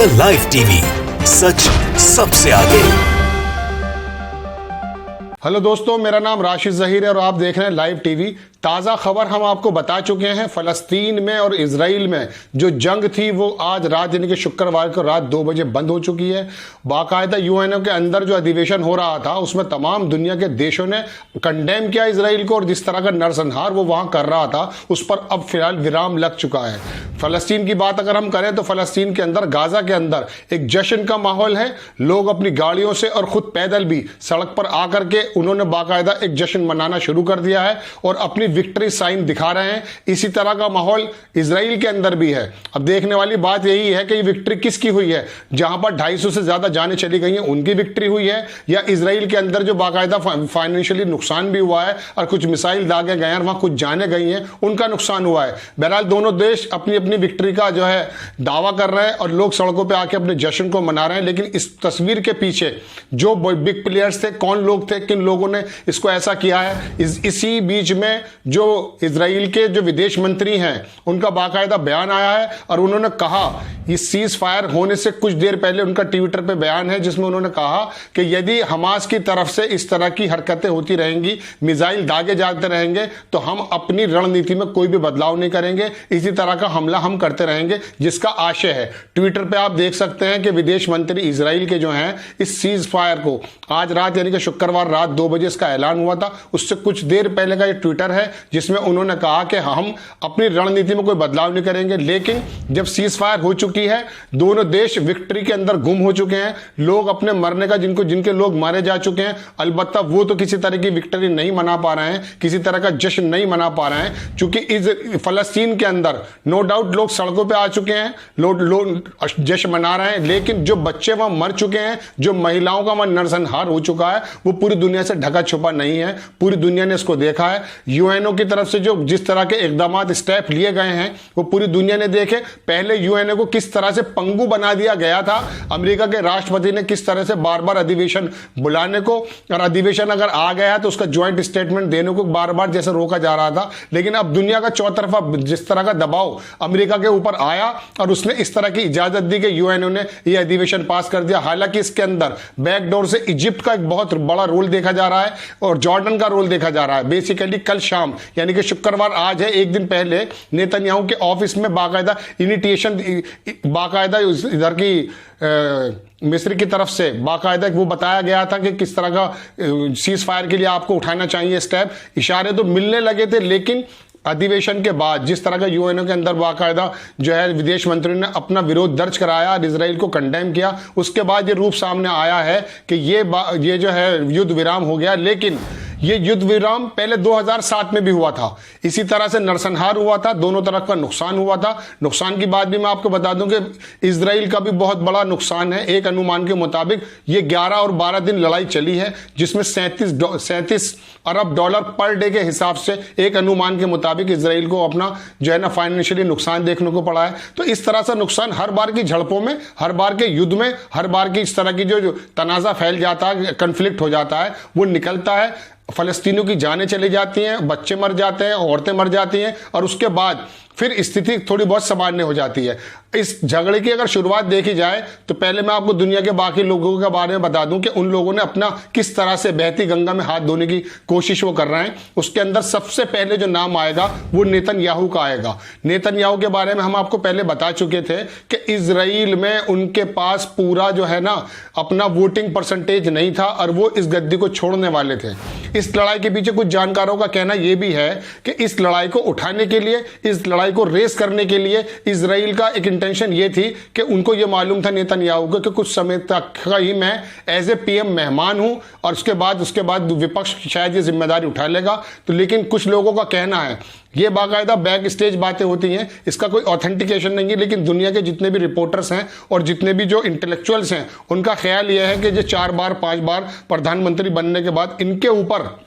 The live TV, सच सबसे आगे। Hello दोस्तों, मेरा नाम राशिद जहीर है और आप देख रहे हैं लाइव टीवी। ताज़ा खबर हम आपको बता चुके हैं। फ़लस्तीन में और इजराइल में जो जंग थी वो आज रात यानी कि शुक्रवार को रात 2 बजे बंद हो चुकी है। बाकायदा यूएनओ के अंदर जो अधिवेशन हो रहा था उसमें तमाम दुनिया के देशों ने कंडेम किया इजराइल को, और जिस तरह का नरसंहार वो वहाँ कर रहा था उस पर अब फिलहाल विराम लग चुका है। फ़लस्तीन की बात अगर हम करें तो फ़लस्तीन के अंदर, गाज़ा के अंदर एक जश्न का माहौल है। लोग अपनी गाड़ियों से और खुद पैदल भी सड़क पर आकर के उन्होंने बाकायदा एक जश्न मनाना शुरू कर दिया है और अपनी विक्ट्री साइन दिखा रहे हैं। इसी तरह का माहौल इजराइल के अंदर भी है। अब देखने वाली बात यही है कि ये विक्ट्री किसकी हुई है। जहां पर 250 से ज्यादा जानें चली गई हैं उनकी विक्ट्री हुई है, या इजराइल के अंदर जो बाकायदा फाइनेंशियली नुकसान भी हुआ है और कुछ मिसाइल दागे गए हैं, वहां कुछ जाने गई हैं, उनका नुकसान हुआ है। बहरहाल दोनों देश अपनी अपनी विक्ट्री का जो है दावा कर रहे हैं और लोग सड़कों पर आके अपने जश्न को मना रहे हैं। लेकिन इस तस्वीर के पीछे जो बिग प्लेयर्स थे, कौन लोग थे, किन लोगों ने इसको ऐसा किया है, इसी बीच में जो इजराइल के जो विदेश मंत्री हैं उनका बाकायदा बयान आया है और उन्होंने कहा, इस सीज फायर होने से कुछ देर पहले उनका ट्विटर पे बयान है जिसमें उन्होंने कहा कि यदि हमास की तरफ से इस तरह की हरकतें होती रहेंगी, मिसाइल दागे जाते रहेंगे, तो हम अपनी रणनीति में कोई भी बदलाव नहीं करेंगे, इसी तरह का हमला हम करते रहेंगे, जिसका आशय है। ट्विटर पे आप देख सकते हैं कि विदेश मंत्री इजराइल के जो हैं इस सीज फायर को आज रात यानी कि शुक्रवार रात 2 बजे इसका ऐलान हुआ था, उससे कुछ देर पहले का ये ट्विटर है जिसमें उन्होंने कहा कि हम अपनी रणनीति में कोई बदलाव नहीं करेंगे। लेकिन जब सीज फायर हो चुकी है, दोनों देश विक्ट्री के अंदर गुम हो चुके हैं, लोग अपने मरने का जिनके लोग मारे जा चुके हैं, अलबत्ता वो तो किसी तरह की विक्ट्री नहीं मना पा रहे हैं, किसी तरह का जश्न नहीं मना पा रहे हैं, क्योंकि इस फलस्तीन के अंदर नो डाउट लोग सड़कों पर आ चुके हैं, लोग जश्न मना रहे हैं, लेकिन जो बच्चे वहां मर चुके हैं, जो महिलाओं का वहां नरसंहार हो चुका है, वो पूरी दुनिया से ढका छुपा नहीं है। पूरी दुनिया ने इसको देखा है। यूएनओ की तरफ से जो जिस तरह के इकदाम स्टेप लिए गए हैं वो पूरी दुनिया ने देखे। पहले यूएनओ को किस तरह से पंगु बना दिया गया था, अमेरिका के राष्ट्रपति ने किस तरह से बार बार अधिवेशन बुलाने को, और अधिवेशन अगर आ गया तो उसका ज्वाइंट स्टेटमेंट देने को बार बार जैसे रोका जा रहा था। लेकिन अब दुनिया का चौतरफा जिस तरह का दबाव अमेरिका के ऊपर आया और उसने इस तरह की इजाजत दी कि यूएनओ ने यह अधिवेशन पास कर दिया। हालांकि इसके अंदर बैकडोर से इजिप्ट का एक बहुत बड़ा रोल देखा जा रहा है और जॉर्डन का रोल देखा जा रहा है। बेसिकली कल शाम यानी कि शुक्रवार आज है, एक दिन पहले नेतन्याहू के ऑफिस में बाकायदा इनिटिएशन, बाकायदा इधर की मिस्र की तरफ से बाकायदा वो बताया गया था कि किस तरह का सीज फायर के लिए आपको उठाना चाहिए स्टेप। इशारे तो मिलने लगे थे, लेकिन अधिवेशन के बाद जिस तरह का यूएनओ के अंदर बाकायदा जो है विदेश मंत्री ने अपना विरोध दर्ज कराया और इजराइल को कंडेम किया, उसके बाद ये रूप सामने आया है कि ये जो है युद्ध विराम हो गया। लेकिन ये युद्ध विराम पहले 2007 में भी हुआ था, इसी तरह से नरसंहार हुआ था, दोनों तरफ का नुकसान हुआ था। नुकसान की बात भी मैं आपको बता दूं कि इजराइल का भी बहुत बड़ा नुकसान है। एक अनुमान के मुताबिक ये 11 और 12 दिन लड़ाई चली है, जिसमें 37 अरब डॉलर पर डे के हिसाब से एक अनुमान के मुताबिक इजराइल को अपना जो है ना फाइनेंशियली नुकसान देखने को पड़ा है। तो इस तरह से नुकसान हर बार की झड़पों में, हर बार के युद्ध में, हर बार की इस तरह की जो तनाजा फैल जाता है, कन्फ्लिक्ट हो जाता है, वो निकलता है। फलस्तीनियों की जानें चली जाती हैं, बच्चे मर जाते हैं, औरतें मर जाती हैं, और उसके बाद फिर स्थिति थोड़ी बहुत सामान्य हो जाती है। इस झगड़े की अगर शुरुआत देखी जाए तो पहले मैं आपको दुनिया के बाकी लोगों के बारे में बता दूं कि उन लोगों ने अपना किस तरह से बहती गंगा में हाथ धोने की कोशिश वो कर रहे हैं। उसके अंदर सबसे पहले जो नाम आएगा वो नेतन्याहू का आएगा। नेतन्याहू के बारे में हम आपको पहले बता चुके थे कि इजराइल में उनके पास पूरा जो है ना अपना वोटिंग परसेंटेज नहीं था और वो इस गद्दी को छोड़ने वाले थे। इस लड़ाई के पीछे कुछ जानकारों का कहना यह भी है कि इस लड़ाई को उठाने के लिए, इस लड़ाई को रेस करने के लिए इजराइल का एक इंटेंशन ये थी कि उनको ये मालूम था नेतन्याहू को कि कुछ समय तक ही मैं एज ए पीएम मेहमान हूं और उसके बाद विपक्ष शायद ये जिम्मेदारी उठा लेगा। तो लेकिन कुछ लोगों का कहना है, ये बाकायदा बैक स्टेज बातें होती हैं, इसका कोई ऑथेंटिकेशन नहीं है, लेकिन दुनिया के जितने भी रिपोर्टर्स हैं और जितने भी जो इंटेलेक्चुअल्स हैं उनका ख्याल यह है कि जो 4 बार 5 बार प्रधानमंत्री बनने के बाद इनके ऊपर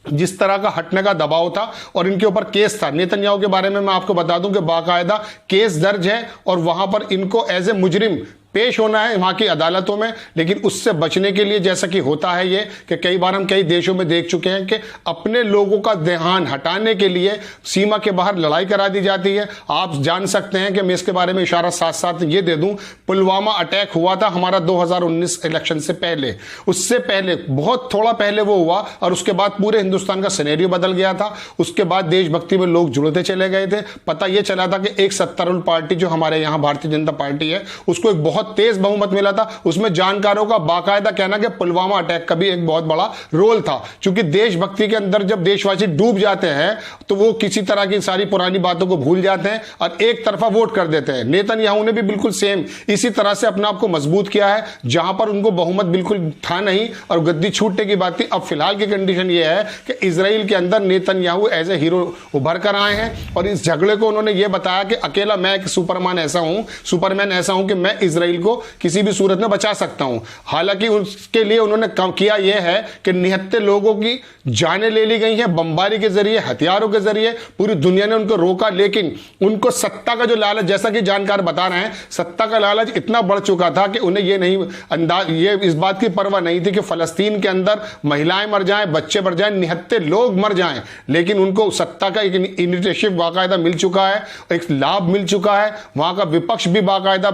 जिस तरह का हटने का दबाव था और इनके ऊपर केस था। नेतन्याहू के बारे में मैं आपको बता दूं कि बाकायदा केस दर्ज है और वहां पर इनको एज ए मुजरिम पेश होना है वहां की अदालतों में। लेकिन उससे बचने के लिए जैसा कि होता है ये कि कई बार हम कई देशों में देख चुके हैं कि अपने लोगों का ध्यान हटाने के लिए सीमा के बाहर लड़ाई करा दी जाती है। आप जान सकते हैं कि मैं इसके बारे में इशारा साथ साथ ये दे दूं, पुलवामा अटैक हुआ था हमारा 2019 इलेक्शन से पहले, उससे पहले बहुत थोड़ा पहले वो हुआ और उसके बाद पूरे हिंदुस्तान का सिनेरियो बदल गया था। उसके बाद देशभक्ति में लोग जुड़ते चले गए थे। पता ये चला था कि एक सत्तारूढ़ पार्टी जो हमारे यहाँ भारतीय जनता पार्टी है उसको एक बहुत तेज बहुमत मिला था। उसमें जानकारों का बाकायदा कहना कि पुलवामा अटैक का भी एक बहुत बड़ा रोल था, क्योंकि देशभक्ति के अंदर जब देशवासी डूब जाते हैं तो वो किसी तरह की सारी पुरानी बातों को भूल जाते हैं और एक तरफा वोट कर देते हैं। नेतन्याहू ने भी बिल्कुल सेम इसी तरह से अपने आप को मजबूत किया है, जहां पर उनको बहुमत बिल्कुल था नहीं और गद्दी छूटने की बात थी। अब फिलहाल की कंडीशन ये है कि इजराइल के अंदर नेतन्याहू एज ए हीरो उभर कर आए हैं और इस झगड़े को उन्होंने ये बताया कि अकेला मैं एक सुपरमैन ऐसा हूं कि मैं इजराइल को किसी भी सूरत में बचा सकता हूं। हालांकि उसके लिए उन्होंने किया यह है कि निहत्ते लोगों की जानें ले ली गई हैं बमबारी के जरिए, हथियारों के जरिए, पूरी दुनिया ने उनको रोका। लेकिन उनको सत्ता का जो लालच, जैसा कि जानकार बता रहे हैं, सत्ता का लालच इतना बढ़ चुका था कि उन्हें ये इस बात की परवाह नहीं थी कि फलस्तीन के अंदर महिलाएं मर जाएं, बच्चे मर जाएं, निहत्ते लोग मर जाएं। लेकिन उनको सत्ता का एक इनिशिएटिव बाकायदा मिल चुका है, एक लाभ मिल चुका है। वहां का विपक्ष भी बाकायदा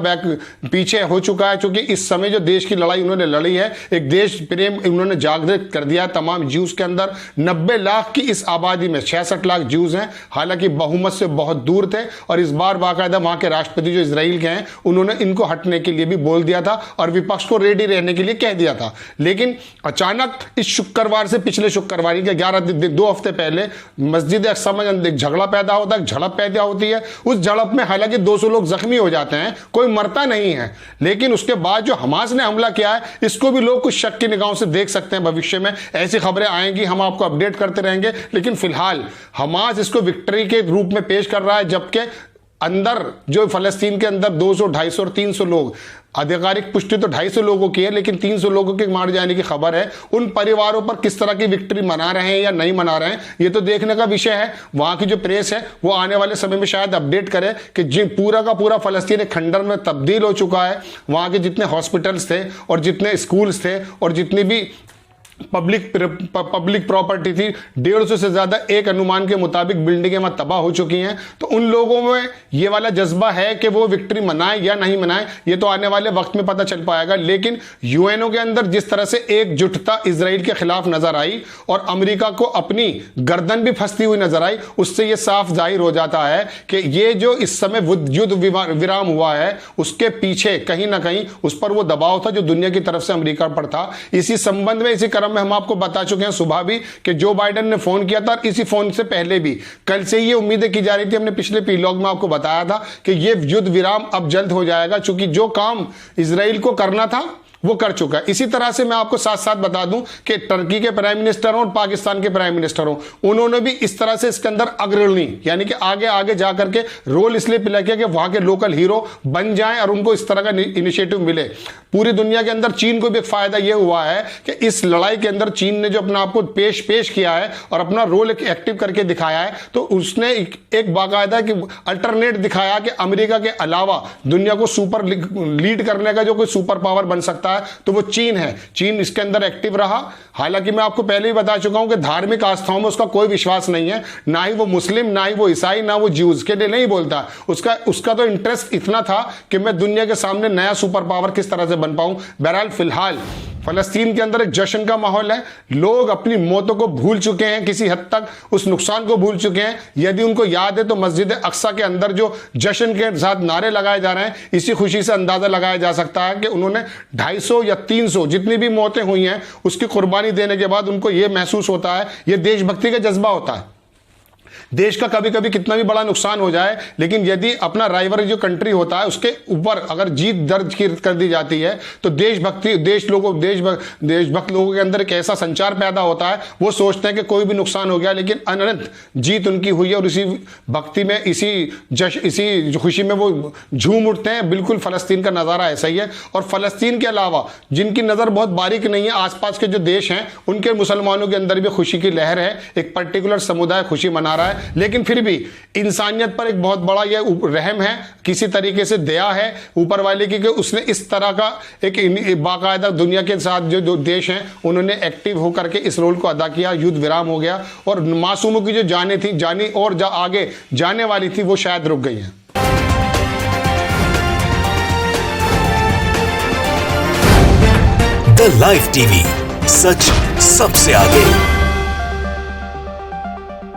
पीछे हो चुका है, क्योंकि इस समय जो देश की लड़ाई उन्होंने लड़ी है, एक देश प्रेम उन्होंने जागृत कर दिया है तमाम ज्यूज के अंदर। 90 लाख की इस आबादी में 66 लाख ज्यूज हैं, हालांकि बहुमत से बहुत दूर थे। और इस बार बाकायदा वहां के राष्ट्रपति जो इजराइल के हैं उन्होंने इनको हटने के लिए भी बोल दिया था और विपक्ष को रेडी रहने के लिए कह दिया था। लेकिन अचानक इस शुक्रवार से पिछले शुक्रवार के 2 हफ्ते पहले मस्जिद अक्सा में एक झगड़ा पैदा होता है, झड़प पैदा होती है। उस झड़प में हालांकि 200 लोग जख्मी हो जाते हैं, कोई मरता नहीं है। लेकिन उसके बाद जो हमास ने हमला किया है इसको भी लोग कुछ शक की निगाहों से देख सकते हैं। भविष्य में ऐसी खबरें आएंगी, हम आपको अपडेट करते रहेंगे। लेकिन फिलहाल हमास इसको विक्ट्री के रूप में पेश कर रहा है, जबकि अंदर जो फलस्तीन के अंदर 200, 250 और 300 लोग, आधिकारिक पुष्टि तो 250 लोगों की है, लेकिन 300 लोगों के मार जाने की खबर है। उन परिवारों पर किस तरह की विक्ट्री मना रहे हैं या नहीं मना रहे हैं, ये तो देखने का विषय है। वहां की जो प्रेस है वो आने वाले समय में शायद अपडेट करे कि जिन पूरा का पूरा फलस्तीन एक खंडर में तब्दील हो चुका है। वहां के जितने हॉस्पिटल्स थे और जितने स्कूल्स थे और जितनी भी पब्लिक प्रॉपर्टी थी, 150 से ज्यादा एक अनुमान के मुताबिक बिल्डिंगें वहां तबाह हो चुकी हैं। तो उन लोगों में ये वाला जज्बा है कि वो विक्ट्री मनाए या नहीं मनाए, ये तो आने वाले वक्त में पता चल पाएगा। लेकिन यूएनओ के अंदर जिस तरह से एकजुटता इजराइल के खिलाफ नजर आई और अमेरिका को अपनी गर्दन भी फंसती हुई नजर आई, उससे ये साफ जाहिर हो जाता है कि ये जो इस समय युद्ध विराम हुआ है उसके पीछे कहीं ना कहीं उस पर वो दबाव था जो दुनिया की तरफ से अमेरिका पर था। इसी संबंध में इसी में हम आपको बता चुके हैं सुबह भी कि जो बाइडेन ने फोन किया था, और इसी फोन से पहले भी कल से ये उम्मीदें की जा रही थी। हमने पिछले पीलॉग में आपको बताया था कि ये युद्ध विराम अब जल्द हो जाएगा, क्योंकि जो काम इजराइल को करना था वो कर चुका है। इसी तरह से मैं आपको साथ साथ बता दूं कि टर्की के प्राइम मिनिस्टर और पाकिस्तान के प्राइम मिनिस्टर उन्होंने भी इस तरह से इसके अंदर अग्रणी यानी कि आगे आगे जाकर के रोल इसलिए प्ले किया कि वहां के लोकल हीरो बन जाएं और उनको इस तरह का इनिशिएटिव मिले। पूरी दुनिया के अंदर चीन को भी एक फायदा यह हुआ है कि इस लड़ाई के अंदर चीन ने जो अपना आपको पेश किया है और अपना रोल एक्टिव करके दिखाया है, तो उसने एक बाकायदा कि अल्टरनेट दिखाया कि अमेरिका के अलावा दुनिया को सुपर लीड करने का जो कोई सुपर पावर बन सकता है तो वो चीन है। चीन इसके अंदर एक्टिव रहा। हालांकि मैं आपको पहले ही बता चुका हूं कि धार्मिक आस्थाओं में उसका कोई विश्वास नहीं है, ना ही वो मुस्लिम, ना ही वो ईसाई, ना वो ज्यूज के लिए नहीं बोलता। उसका तो इंटरेस्ट इतना था कि मैं दुनिया के सामने नया सुपर पावर किस तरह से बन पाऊं। बहरहाल फिलहाल फलस्तीन के अंदर एक जश्न का माहौल है। लोग अपनी मौतों को भूल चुके हैं, किसी हद तक उस नुकसान को भूल चुके हैं। यदि उनको याद है तो मस्जिद अक्सा के अंदर जो जश्न के साथ नारे लगाए जा रहे हैं, इसी खुशी से अंदाजा लगाया जा सकता है कि उन्होंने 250 या 300 जितनी भी मौतें हुई हैं उसकी कुर्बानी देने के बाद उनको यह महसूस होता है, यह देशभक्ति का जज्बा होता है। देश का कभी कभी कितना भी बड़ा नुकसान हो जाए, लेकिन यदि अपना राइवल जो कंट्री होता है उसके ऊपर अगर जीत दर्ज कर दी जाती है तो देशभक्त लोगों के अंदर एक ऐसा संचार पैदा होता है, वो सोचते हैं कि कोई भी नुकसान हो गया लेकिन अनंत जीत उनकी हुई है और इसी भक्ति में, इसी खुशी में वो झूम उठते हैं। बिल्कुल फलस्तीन का नज़ारा ऐसा ही है। और फलस्तीन के अलावा जिनकी नज़र बहुत बारीक नहीं है, आसपास के जो देश हैं उनके मुसलमानों के अंदर भी खुशी की लहर है। एक पर्टिकुलर समुदाय खुशी मना रहा है। है, लेकिन फिर भी इंसानियत पर एक बहुत बड़ा यह रहम है, किसी तरीके से दया है ऊपर वाले की कि उसने इस तरह का एक बाकायदा दुनिया के साथ जो देश हैं उन्होंने एक्टिव होकर के इस रोल को अदा किया। युद्ध विराम हो गया और मासूमों की जो जानें थी, जानी और आगे जाने वाली थी, वो शायद रुक गई हैं। द लाइव टीवी, सच सबसे आगे।